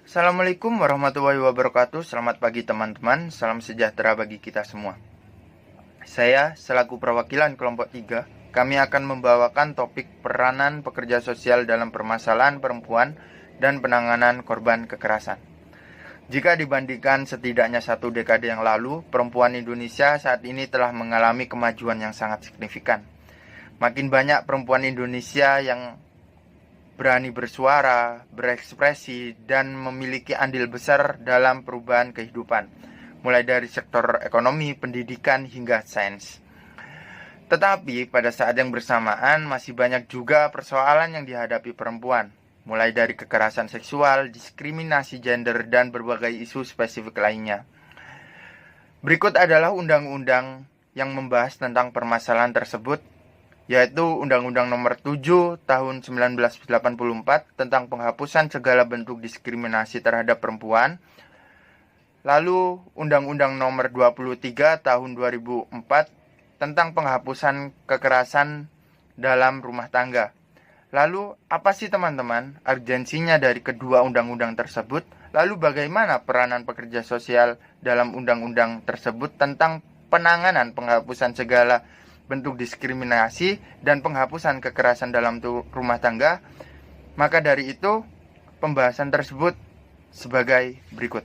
Assalamualaikum warahmatullahi wabarakatuh. Selamat pagi teman-teman. Salam sejahtera bagi kita semua. Saya selaku perwakilan kelompok 3, kami akan membawakan topik peranan pekerja sosial dalam permasalahan perempuan dan penanganan korban kekerasan. Jika dibandingkan setidaknya 1 dekade yang lalu, perempuan Indonesia saat ini telah mengalami kemajuan yang sangat signifikan. Makin banyak perempuan Indonesia yang berani bersuara, berekspresi, dan memiliki andil besar dalam perubahan kehidupan, mulai dari sektor ekonomi, pendidikan, hingga sains. Tetapi pada saat yang bersamaan masih banyak juga persoalan yang dihadapi perempuan, mulai dari kekerasan seksual, diskriminasi gender, dan berbagai isu spesifik lainnya. Berikut adalah undang-undang yang membahas tentang permasalahan tersebut, yaitu Undang-Undang Nomor 7 Tahun 1984 tentang penghapusan segala bentuk diskriminasi terhadap perempuan. Lalu Undang-Undang Nomor 23 Tahun 2004 tentang penghapusan kekerasan dalam rumah tangga. Lalu apa sih teman-teman urgensinya dari kedua undang-undang tersebut? Lalu bagaimana peranan pekerja sosial dalam undang-undang tersebut tentang penanganan penghapusan segala bentuk diskriminasi dan penghapusan kekerasan dalam rumah tangga? Maka dari itu, pembahasan tersebut sebagai berikut.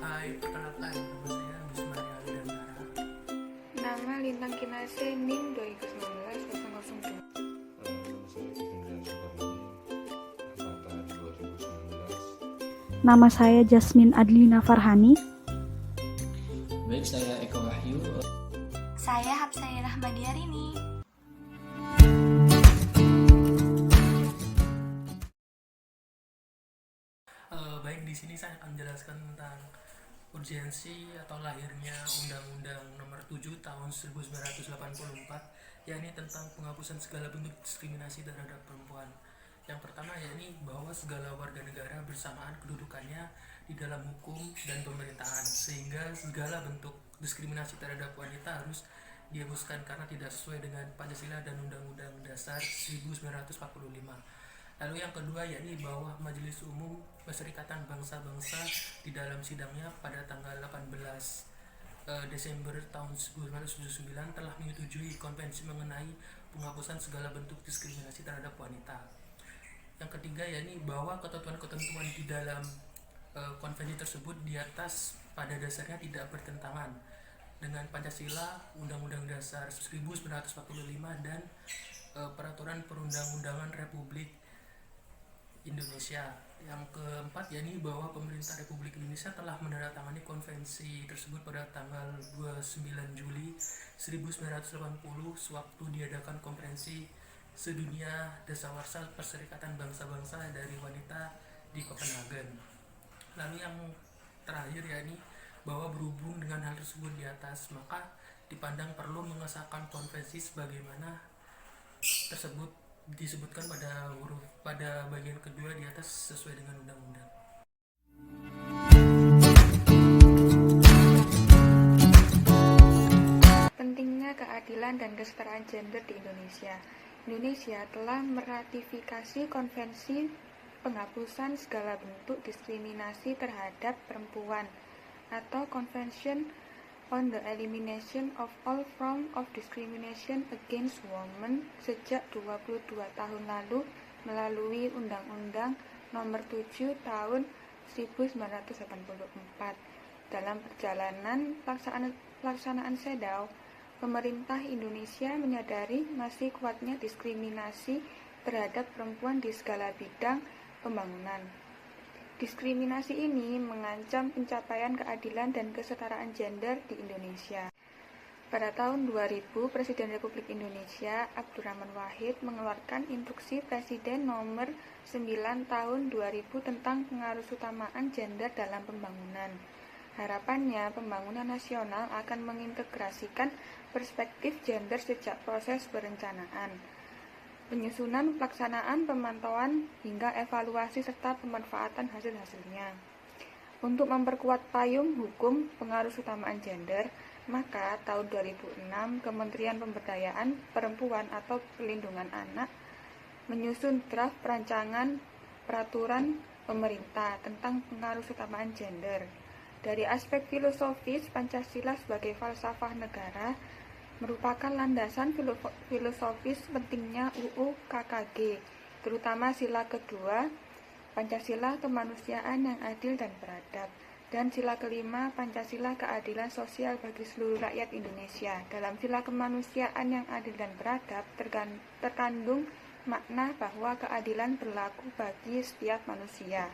Hai, perkenalkan, nama saya Bismari Alidantara. Nama Lintang Kinase NIM 2019 002. Nama saya Jasmine Adlina Farhani. Baik, saya Eko Wahyu. Saya Hapsani Rahmadiarini. Baik, di sini saya akan menjelaskan tentang urgensi atau lahirnya Undang-Undang Nomor 7 Tahun 1984, yakni tentang penghapusan segala bentuk diskriminasi terhadap perempuan. Yang pertama yakni bahwa segala warga negara bersamaan kedudukannya di dalam hukum dan pemerintahan, sehingga segala bentuk diskriminasi terhadap wanita harus dihapuskan karena tidak sesuai dengan Pancasila dan Undang-Undang Dasar 1945. Lalu yang kedua yakni bahwa Majelis Umum Perserikatan Bangsa-Bangsa di dalam sidangnya pada tanggal 18 Desember tahun 1979 telah menyetujui konvensi mengenai penghapusan segala bentuk diskriminasi terhadap wanita. Yang ketiga yakni bahwa ketentuan-ketentuan di dalam konvensi tersebut di atas pada dasarnya tidak bertentangan dengan Pancasila, Undang-Undang Dasar 1945 dan Peraturan Perundang-undangan Republik Indonesia. Yang keempat yakni bahwa pemerintah Republik Indonesia telah menandatangani konvensi tersebut pada tanggal 29 Juli 1980 sewaktu diadakan konferensi sedunia dasawarsa Perserikatan Bangsa-Bangsa dari Wanita di Copenhagen. Lalu yang terakhir yakni bahwa berhubung dengan hal tersebut di atas, maka dipandang perlu mengesahkan konvensi sebagaimana tersebut disebutkan pada bagian kedua di atas sesuai dengan undang-undang. Pentingnya keadilan dan kesetaraan gender di Indonesia. Indonesia telah meratifikasi Konvensi Penghapusan Segala Bentuk Diskriminasi Terhadap Perempuan atau Convention on the Elimination of All Forms of Discrimination Against Women sejak 22 tahun lalu melalui Undang-Undang Nomor 7 Tahun 1984. Dalam perjalanan pelaksanaan CEDAW, pemerintah Indonesia menyadari masih kuatnya diskriminasi terhadap perempuan di segala bidang pembangunan. Diskriminasi ini mengancam pencapaian keadilan dan kesetaraan gender di Indonesia. Pada tahun 2000, Presiden Republik Indonesia Abdurrahman Wahid mengeluarkan Instruksi Presiden Nomor 9 Tahun 2000 tentang pengarusutamaan gender dalam pembangunan. Harapannya, pembangunan nasional akan mengintegrasikan perspektif gender sejak proses perencanaan, penyusunan, pelaksanaan, pemantauan, hingga evaluasi serta pemanfaatan hasil-hasilnya. Untuk memperkuat payung hukum pengarusutamaan gender, maka tahun 2006 Kementerian Pemberdayaan Perempuan atau Perlindungan Anak menyusun draft perancangan peraturan pemerintah tentang pengaruh kesamaan gender. Dari aspek filosofis, Pancasila sebagai falsafah negara merupakan landasan filosofis pentingnya UU KKG, terutama sila kedua, Pancasila kemanusiaan yang adil dan beradab, dan sila kelima, Pancasila keadilan sosial bagi seluruh rakyat Indonesia. Dalam sila kemanusiaan yang adil dan beradab terkandung makna bahwa keadilan berlaku bagi setiap manusia.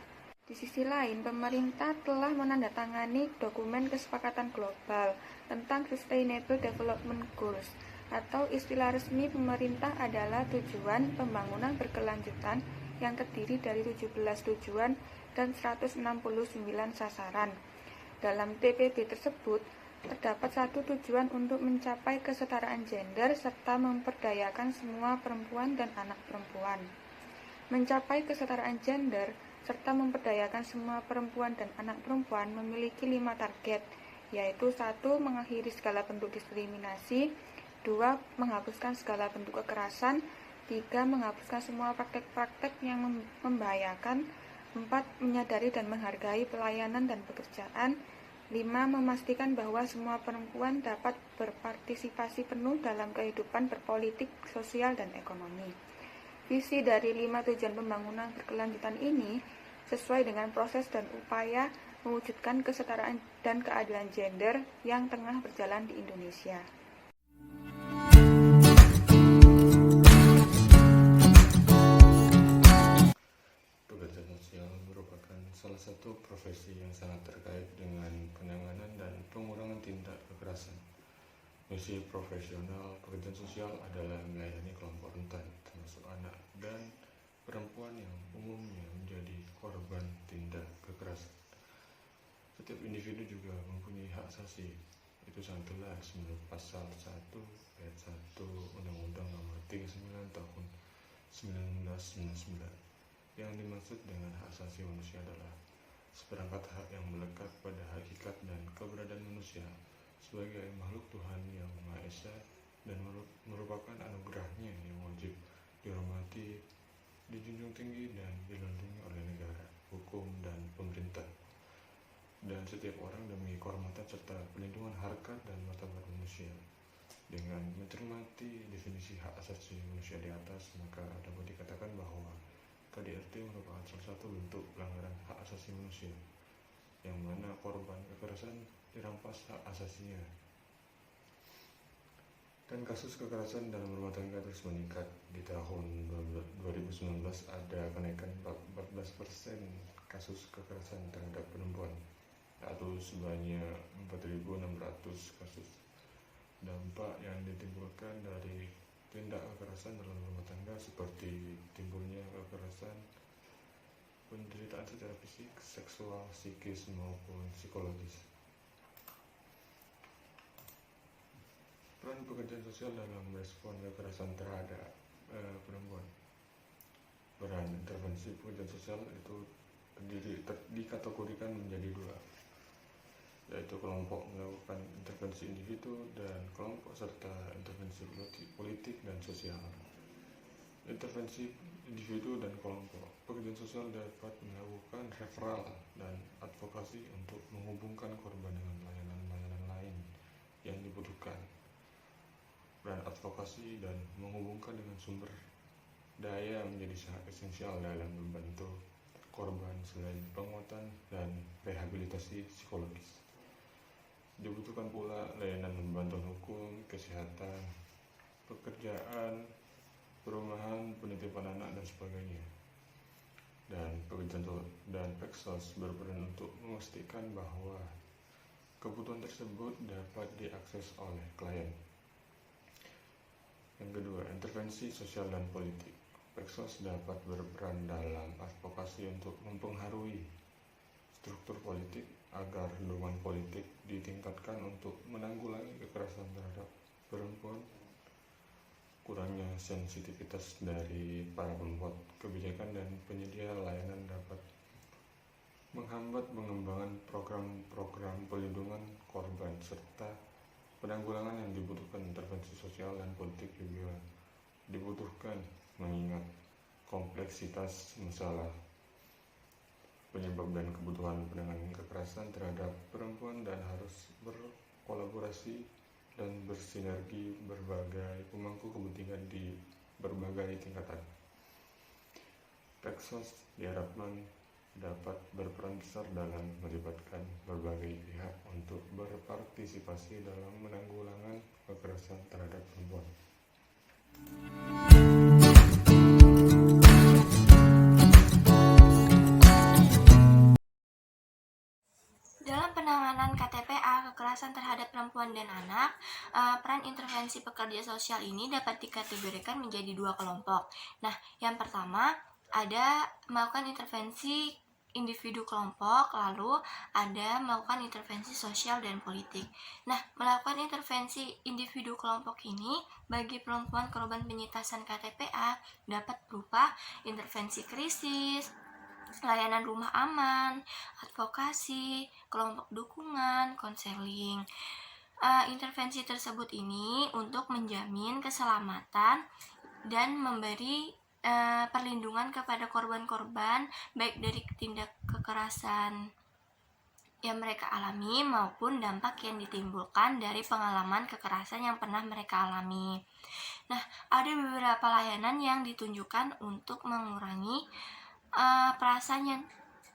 Di sisi lain, pemerintah telah menandatangani dokumen kesepakatan global tentang Sustainable Development Goals, atau istilah resmi pemerintah adalah Tujuan Pembangunan Berkelanjutan, yang terdiri dari 17 tujuan dan 169 sasaran. Dalam TPB tersebut, terdapat satu tujuan untuk mencapai kesetaraan gender serta memperdayakan semua perempuan dan anak perempuan. Mencapai kesetaraan gender serta memperdayakan semua perempuan dan anak perempuan memiliki 5 target, yaitu 1. Mengakhiri segala bentuk diskriminasi, 2. Menghapuskan segala bentuk kekerasan, 3. Menghapuskan semua praktek-praktek yang membahayakan, 4. Menyadari dan menghargai pelayanan dan pekerjaan, 5. Memastikan bahwa semua perempuan dapat berpartisipasi penuh dalam kehidupan berpolitik, sosial, dan ekonomi. Visi dari 5 tujuan pembangunan berkelanjutan ini sesuai dengan proses dan upaya mewujudkan kesetaraan dan keadilan gender yang tengah berjalan di Indonesia. Pekerja sosial merupakan salah satu profesi yang sangat terkait dengan penanganan dan pengurangan tindak kekerasan. Misi profesional pekerja sosial adalah melayani kelompok rentan, termasuk anak dan perempuan yang umumnya menjadi korban tindak kekerasan. Setiap individu juga mempunyai hak asasi. Itu sangat jelas menurut pasal 1 ayat 1 Undang-Undang Nomor 39 Tahun 1999. Yang dimaksud dengan hak asasi manusia adalah seperangkat hak yang melekat pada hakikat dan keberadaan manusia sebagai makhluk Tuhan yang Maha Esa dan merupakan anugerahnya yang wajib dihormati, dijunjung tinggi dan dilindungi oleh negara, hukum, dan pemerintah. Dan setiap orang demi kehormatan serta perlindungan harkat dan martabat manusia. Dengan mencermati definisi hak asasi manusia di atas, maka dapat dikatakan bahwa KDRT merupakan salah satu bentuk pelanggaran hak asasi manusia, yang mana korban kekerasan dirampas hak asasinya. Dan kasus kekerasan dalam rumah tangga terus meningkat. Di tahun 2019 ada kenaikan 14% kasus kekerasan terhadap perempuan, atau sebanyak 4.600 kasus. Dampak yang ditimbulkan dari tindak kekerasan dalam rumah tangga seperti timbulnya kekerasan, penderitaan secara fisik, seksual, psikis, maupun psikologis. Peran pekerjaan sosial dalam merespon kekerasan terhadap perempuan. Peran intervensi pekerjaan sosial itu dikategorikan menjadi 2, yaitu kelompok melakukan intervensi individu dan kelompok serta intervensi politik dan sosial. Intervensi individu dan kelompok, pekerjaan sosial dapat melakukan referral dan advokasi untuk menghubungkan korban dengan layanan-layanan lain yang dibutuhkan. Peran advokasi dan menghubungkan dengan sumber daya menjadi sangat esensial dalam membantu korban selain penguatan dan rehabilitasi psikologis. Dibutuhkan pula layanan bantuan hukum, kesehatan, pekerjaan, perumahan, penitipan anak, dan sebagainya. Dan pekerjaan dan Peksos berperan untuk memastikan bahwa kebutuhan tersebut dapat diakses oleh klien. Yang kedua, intervensi sosial dan politik. Peksos dapat berperan dalam advokasi untuk mempengaruhi struktur politik agar dukungan politik ditingkatkan untuk menanggulangi kekerasan terhadap perempuan. Kurangnya sensitivitas dari para pembuat kebijakan dan penyedia layanan dapat menghambat pengembangan program-program pelindungan korban serta penanggulangan yang dibutuhkan. Intervensi sosial dan politik juga dibutuhkan mengingat kompleksitas masalah penyebab dan kebutuhan penanganan kekerasan terhadap perempuan dan harus berkolaborasi dan bersinergi berbagai pemangku kepentingan di berbagai tingkatan. Peksos diharapkan dapat berperan besar dalam melibatkan berbagai pihak untuk berpartisipasi dalam menanggulangan kekerasan terhadap perempuan. Dalam penanganan KTPA, kekerasan terhadap perempuan dan anak, peran intervensi pekerja sosial ini dapat dikategorikan menjadi dua kelompok. Nah, yang pertama ada melakukan intervensi individu kelompok, lalu ada melakukan intervensi sosial dan politik. Nah, melakukan intervensi individu kelompok ini bagi perempuan korban penyintasan KTPA dapat berupa intervensi krisis, layanan rumah aman, advokasi, kelompok dukungan, konseling. Intervensi tersebut ini untuk menjamin keselamatan dan memberi perlindungan kepada korban-korban baik dari tindak kekerasan yang mereka alami maupun dampak yang ditimbulkan dari pengalaman kekerasan yang pernah mereka alami. Nah, ada beberapa layanan yang ditunjukkan untuk mengurangi perasaan yang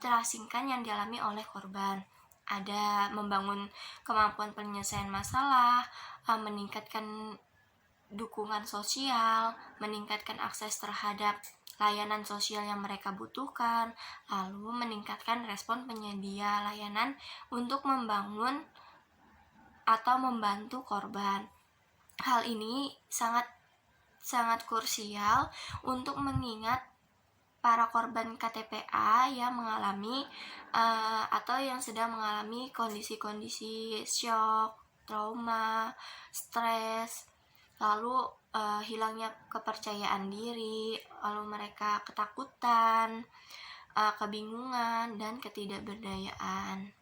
terasingkan yang dialami oleh korban. Ada membangun kemampuan penyelesaian masalah, meningkatkan dukungan sosial, meningkatkan akses terhadap layanan sosial yang mereka butuhkan, lalu meningkatkan respon penyedia layanan untuk membangun atau membantu korban. Hal ini sangat krusial untuk mengingat para korban KTPA yang mengalami atau yang sedang mengalami kondisi-kondisi syok, trauma, stres, lalu hilangnya kepercayaan diri, lalu mereka ketakutan, kebingungan, dan ketidakberdayaan.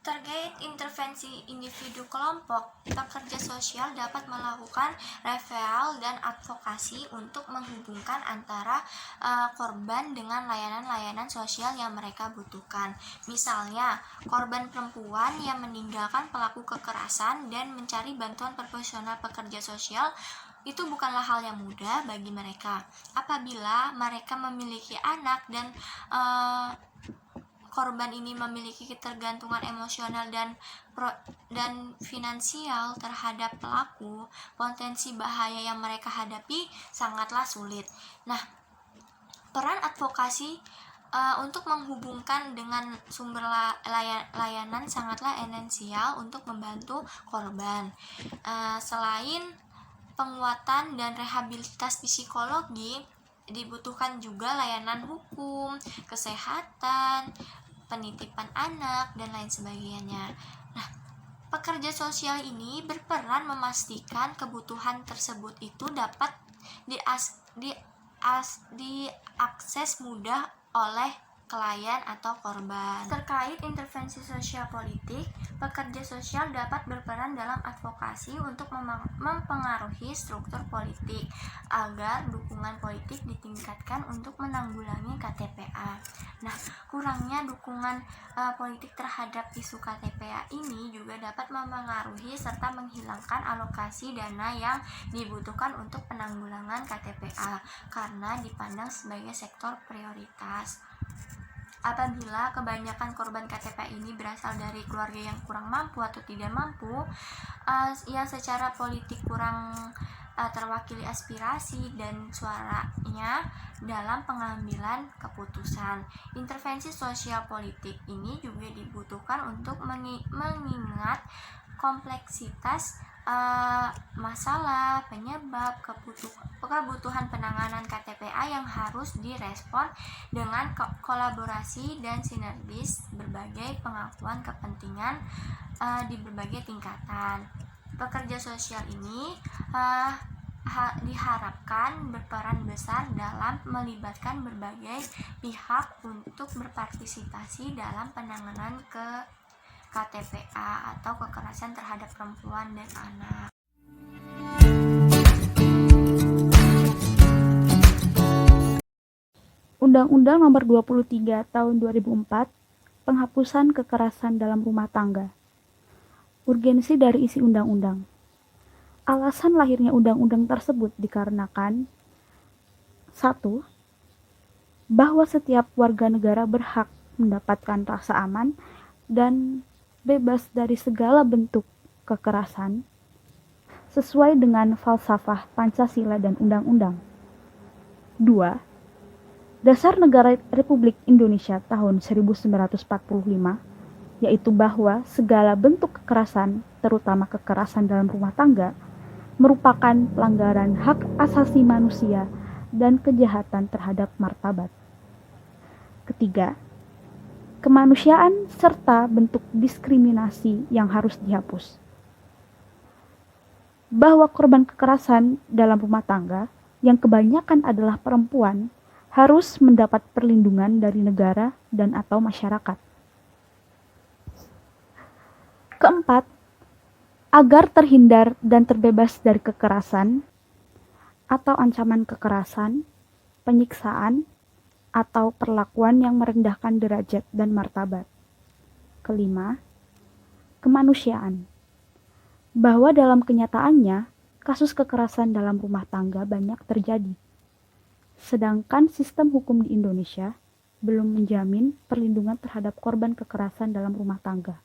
Terkait intervensi individu kelompok, pekerja sosial dapat melakukan referral dan advokasi untuk menghubungkan antara korban dengan layanan-layanan sosial yang mereka butuhkan. Misalnya, korban perempuan yang meninggalkan pelaku kekerasan dan mencari bantuan profesional pekerja sosial itu bukanlah hal yang mudah bagi mereka. Apabila mereka memiliki anak dan korban ini memiliki ketergantungan emosional dan finansial terhadap pelaku, potensi bahaya yang mereka hadapi sangatlah sulit. Nah, peran advokasi untuk menghubungkan dengan sumber layanan sangatlah esensial untuk membantu korban. Selain penguatan dan rehabilitas psikologi, dibutuhkan juga layanan hukum, kesehatan, penitipan anak, dan lain sebagainya. Nah, pekerja sosial ini berperan memastikan kebutuhan tersebut itu dapat diakses mudah oleh klien atau korban. Terkait intervensi sosial politik, pekerja sosial dapat berperan dalam advokasi untuk mempengaruhi struktur politik agar dukungan politik ditingkatkan untuk menanggulangi KTPA. Nah, kurangnya dukungan politik terhadap isu KTPA ini juga dapat mempengaruhi serta menghilangkan alokasi dana yang dibutuhkan untuk penanggulangan KTPA karena dipandang sebagai sektor prioritas. Apabila kebanyakan korban KTPA ini berasal dari keluarga yang kurang mampu atau tidak mampu, yang secara politik kurang terwakili aspirasi dan suaranya dalam pengambilan keputusan. Intervensi sosial politik ini juga dibutuhkan untuk mengingat kompleksitas masalah, penyebab, kebutuhan penanganan KTPA yang harus direspon dengan kolaborasi dan sinergis berbagai pengakuan kepentingan di berbagai tingkatan. Pekerja sosial ini diharapkan berperan besar dalam melibatkan berbagai pihak untuk berpartisipasi dalam penanganan KTPA atau kekerasan terhadap perempuan dan anak. Undang-Undang Nomor 23 Tahun 2004 Penghapusan Kekerasan dalam Rumah Tangga. Urgensi dari isi undang-undang. Alasan lahirnya undang-undang tersebut dikarenakan 1. Bahwa setiap warga negara berhak mendapatkan rasa aman dan bebas dari segala bentuk kekerasan sesuai dengan falsafah Pancasila dan undang-undang. 2. Dasar Negara Republik Indonesia tahun 1945, yaitu bahwa segala bentuk kekerasan, terutama kekerasan dalam rumah tangga, merupakan pelanggaran hak asasi manusia dan kejahatan terhadap martabat. Ketiga, kemanusiaan serta bentuk diskriminasi yang harus dihapus. Bahwa korban kekerasan dalam rumah tangga, yang kebanyakan adalah perempuan, harus mendapat perlindungan dari negara dan atau masyarakat. Keempat, agar terhindar dan terbebas dari kekerasan atau ancaman kekerasan, penyiksaan, atau perlakuan yang merendahkan derajat dan martabat. Kelima, kemanusiaan. Bahwa dalam kenyataannya, kasus kekerasan dalam rumah tangga banyak terjadi. Sedangkan sistem hukum di Indonesia belum menjamin perlindungan terhadap korban kekerasan dalam rumah tangga.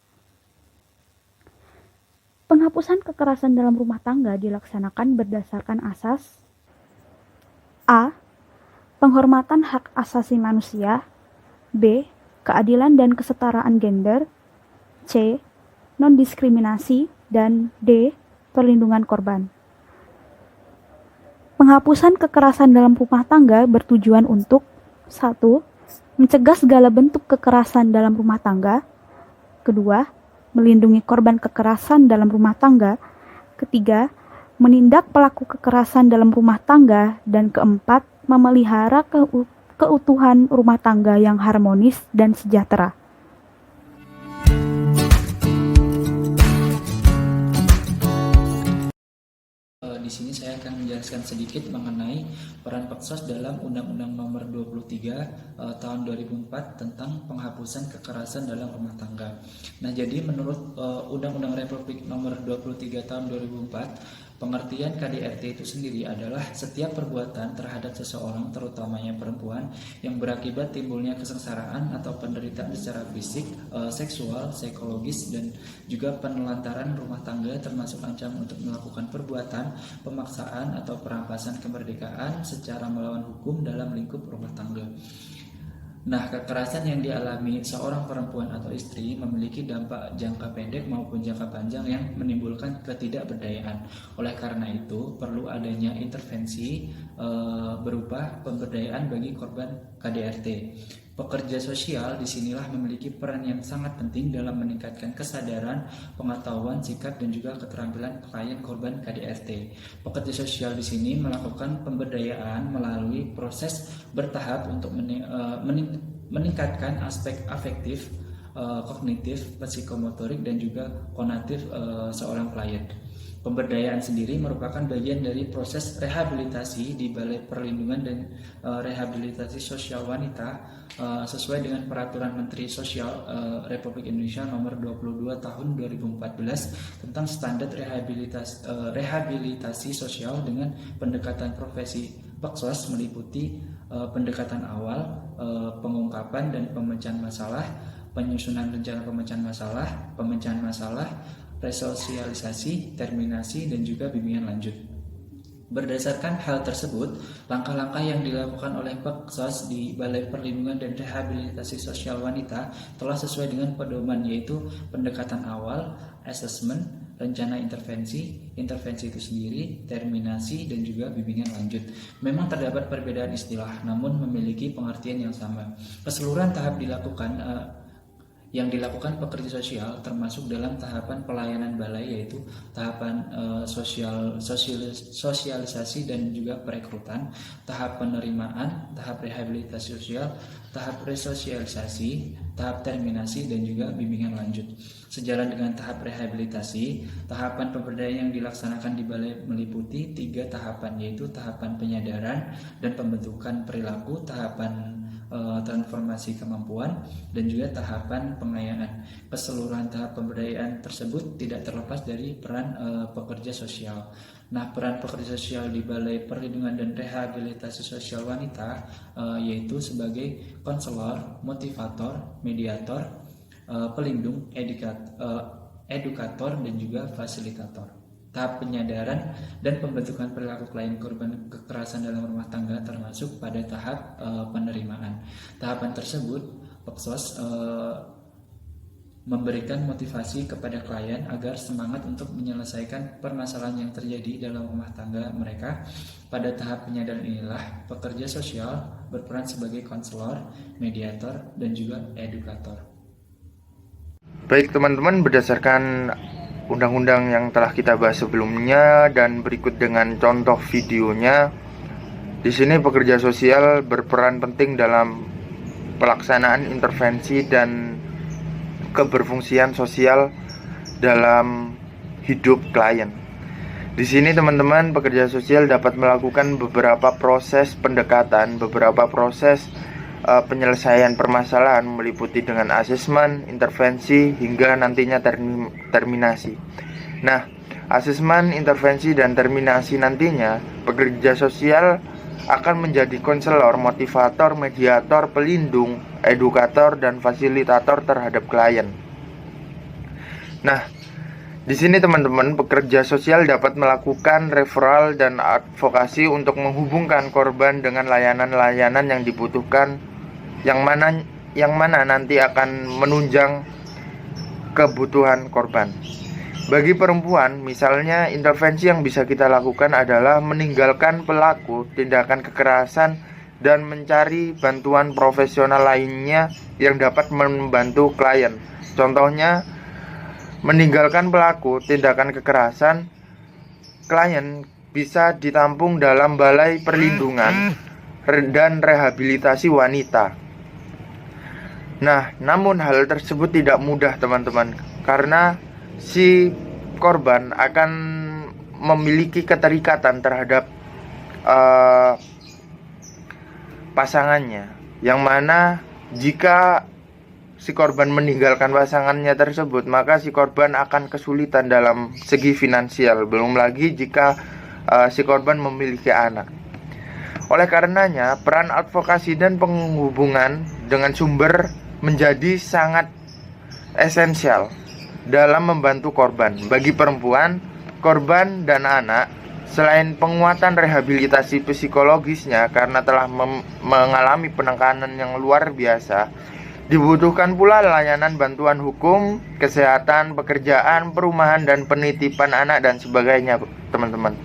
Penghapusan kekerasan dalam rumah tangga dilaksanakan berdasarkan asas A. Penghormatan hak asasi manusia, B. Keadilan dan kesetaraan gender, C. Non-diskriminasi, dan D. Perlindungan korban. Penghapusan kekerasan dalam rumah tangga bertujuan untuk 1. Mencegah segala bentuk kekerasan dalam rumah tangga. 2. Melindungi korban kekerasan dalam rumah tangga. 3. Menindak pelaku kekerasan dalam rumah tangga. Dan 4. Memelihara keutuhan rumah tangga yang harmonis dan sejahtera. Di sini saya akan menjelaskan sedikit mengenai peran Peksos dalam Undang-Undang Nomor 23 Tahun 2004 tentang penghapusan kekerasan dalam rumah tangga. Nah, jadi menurut Undang-Undang Republik Nomor 23 Tahun 2004, pengertian KDRT itu sendiri adalah setiap perbuatan terhadap seseorang, terutamanya perempuan, yang berakibat timbulnya kesengsaraan atau penderitaan secara fisik, seksual, psikologis, dan juga penelantaran rumah tangga, termasuk ancaman untuk melakukan perbuatan, pemaksaan atau perampasan kemerdekaan secara melawan hukum dalam lingkup rumah tangga. Nah, kekerasan yang dialami seorang perempuan atau istri memiliki dampak jangka pendek maupun jangka panjang yang menimbulkan ketidakberdayaan. Oleh karena itu, perlu adanya intervensi berupa pemberdayaan bagi korban KDRT. Pekerja sosial disinilah memiliki peran yang sangat penting dalam meningkatkan kesadaran, pengetahuan, sikap, dan juga keterampilan klien korban KDRT. Pekerja sosial di sini melakukan pemberdayaan melalui proses bertahap untuk meningkatkan aspek afektif, kognitif, psikomotorik, dan juga konatif seorang klien. Pemberdayaan sendiri merupakan bagian dari proses rehabilitasi di Balai Perlindungan dan Rehabilitasi Sosial Wanita sesuai dengan Peraturan Menteri Sosial Republik Indonesia Nomor 22 Tahun 2014 tentang standar rehabilitasi sosial dengan pendekatan profesi. Peksos meliputi pendekatan awal, pengungkapan dan pemecahan masalah, penyusunan rencana pemecahan masalah, resosialisasi, terminasi, dan juga bimbingan lanjut. Berdasarkan hal tersebut, langkah-langkah yang dilakukan oleh Peksos di Balai Perlindungan dan Rehabilitasi Sosial Wanita telah sesuai dengan pedoman, yaitu pendekatan awal, assessment, rencana intervensi itu sendiri, terminasi, dan juga bimbingan lanjut. Memang terdapat perbedaan istilah, namun memiliki pengertian yang sama. Keseluruhan tahap yang dilakukan pekerja sosial termasuk dalam tahapan pelayanan balai, yaitu tahapan sosialisasi dan juga perekrutan, tahap penerimaan, tahap rehabilitasi sosial, tahap resosialisasi, tahap terminasi, dan juga bimbingan lanjut. Sejalan dengan tahap rehabilitasi, tahapan pemberdayaan yang dilaksanakan di balai meliputi 3 tahapan, yaitu tahapan penyadaran dan pembentukan perilaku, tahapan transformasi kemampuan, dan juga tahapan pengayaan. Keseluruhan tahap pemberdayaan tersebut tidak terlepas dari peran pekerja sosial. Nah, peran pekerja sosial di Balai Perlindungan dan Rehabilitasi Sosial Wanita yaitu sebagai konselor, motivator, mediator, pelindung, edukator, dan juga fasilitator. Tahap penyadaran dan pembentukan perilaku klien korban kekerasan dalam rumah tangga termasuk pada tahap penerimaan. Tahapan tersebut, Peksos memberikan motivasi kepada klien agar semangat untuk menyelesaikan permasalahan yang terjadi dalam rumah tangga mereka. Pada tahap penyadaran inilah, pekerja sosial berperan sebagai konselor, mediator, dan juga edukator. Baik teman-teman, berdasarkan undang-undang yang telah kita bahas sebelumnya dan berikut dengan contoh videonya, di sini pekerja sosial berperan penting dalam pelaksanaan intervensi dan keberfungsian sosial dalam hidup klien. Di sini teman-teman, pekerja sosial dapat melakukan beberapa proses pendekatan, beberapa proses penyelesaian permasalahan meliputi dengan asesmen, intervensi, hingga nantinya terminasi. Nah, asesmen, intervensi, dan terminasi nantinya pekerja sosial akan menjadi konselor, motivator, mediator, pelindung, edukator, dan fasilitator terhadap klien. Nah, di sini teman-teman, pekerja sosial dapat melakukan referral dan advokasi untuk menghubungkan korban dengan layanan-layanan yang dibutuhkan, yang mana nanti akan menunjang kebutuhan korban. Bagi perempuan, misalnya intervensi yang bisa kita lakukan adalah meninggalkan pelaku tindakan kekerasan dan mencari bantuan profesional lainnya yang dapat membantu klien. Contohnya, meninggalkan pelaku tindakan kekerasan, klien bisa ditampung dalam Balai Perlindungan dan Rehabilitasi Wanita. Nah, namun hal tersebut tidak mudah teman-teman, karena si korban akan memiliki keterikatan terhadap pasangannya, yang mana jika si korban meninggalkan pasangannya tersebut, maka si korban akan kesulitan dalam segi finansial, belum lagi jika si korban memiliki anak. Oleh karenanya, peran advokasi dan penghubungan dengan sumber menjadi sangat esensial dalam membantu korban. Bagi perempuan, korban, dan anak, selain penguatan rehabilitasi psikologisnya karena telah mengalami penekanan yang luar biasa, dibutuhkan pula layanan bantuan hukum, kesehatan, pekerjaan, perumahan, dan penitipan anak, dan sebagainya, teman-teman.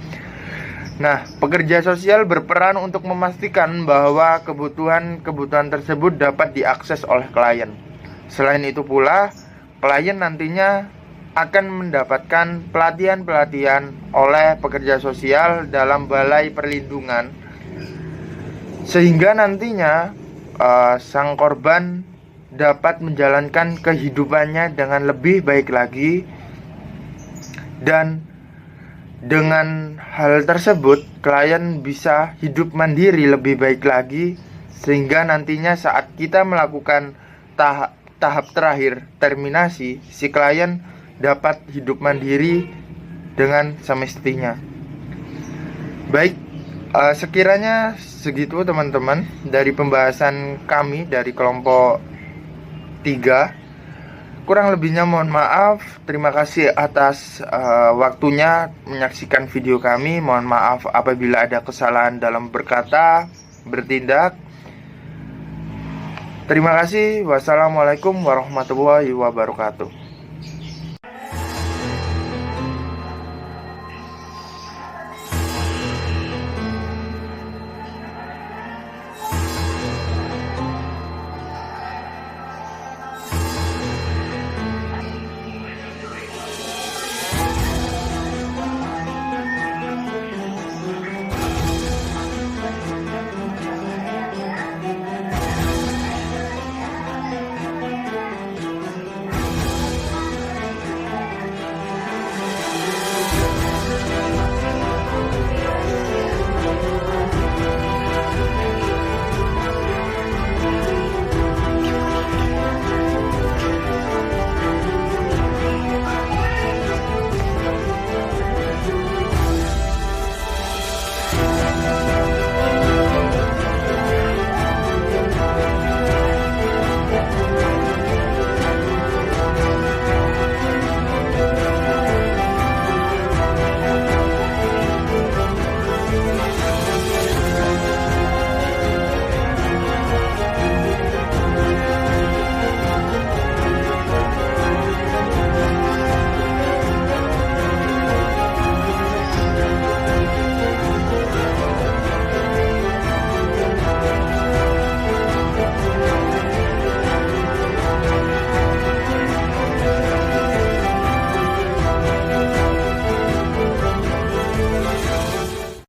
Nah, pekerja sosial berperan untuk memastikan bahwa kebutuhan tersebut dapat diakses oleh klien. Selain itu pula, klien nantinya akan mendapatkan pelatihan-pelatihan oleh pekerja sosial dalam Balai Perlindungan, sehingga nantinya sang korban dapat menjalankan kehidupannya dengan lebih baik lagi. Dan dengan hal tersebut, klien bisa hidup mandiri lebih baik lagi, sehingga nantinya saat kita melakukan tahap terakhir terminasi, si klien dapat hidup mandiri dengan semestinya. Baik, sekiranya segitu teman-teman dari pembahasan kami dari kelompok 3. Kurang lebihnya mohon maaf. Terima kasih atas waktunya menyaksikan video kami. Mohon maaf apabila ada kesalahan dalam berkata, bertindak. Terima kasih. Wassalamualaikum warahmatullahi wabarakatuh.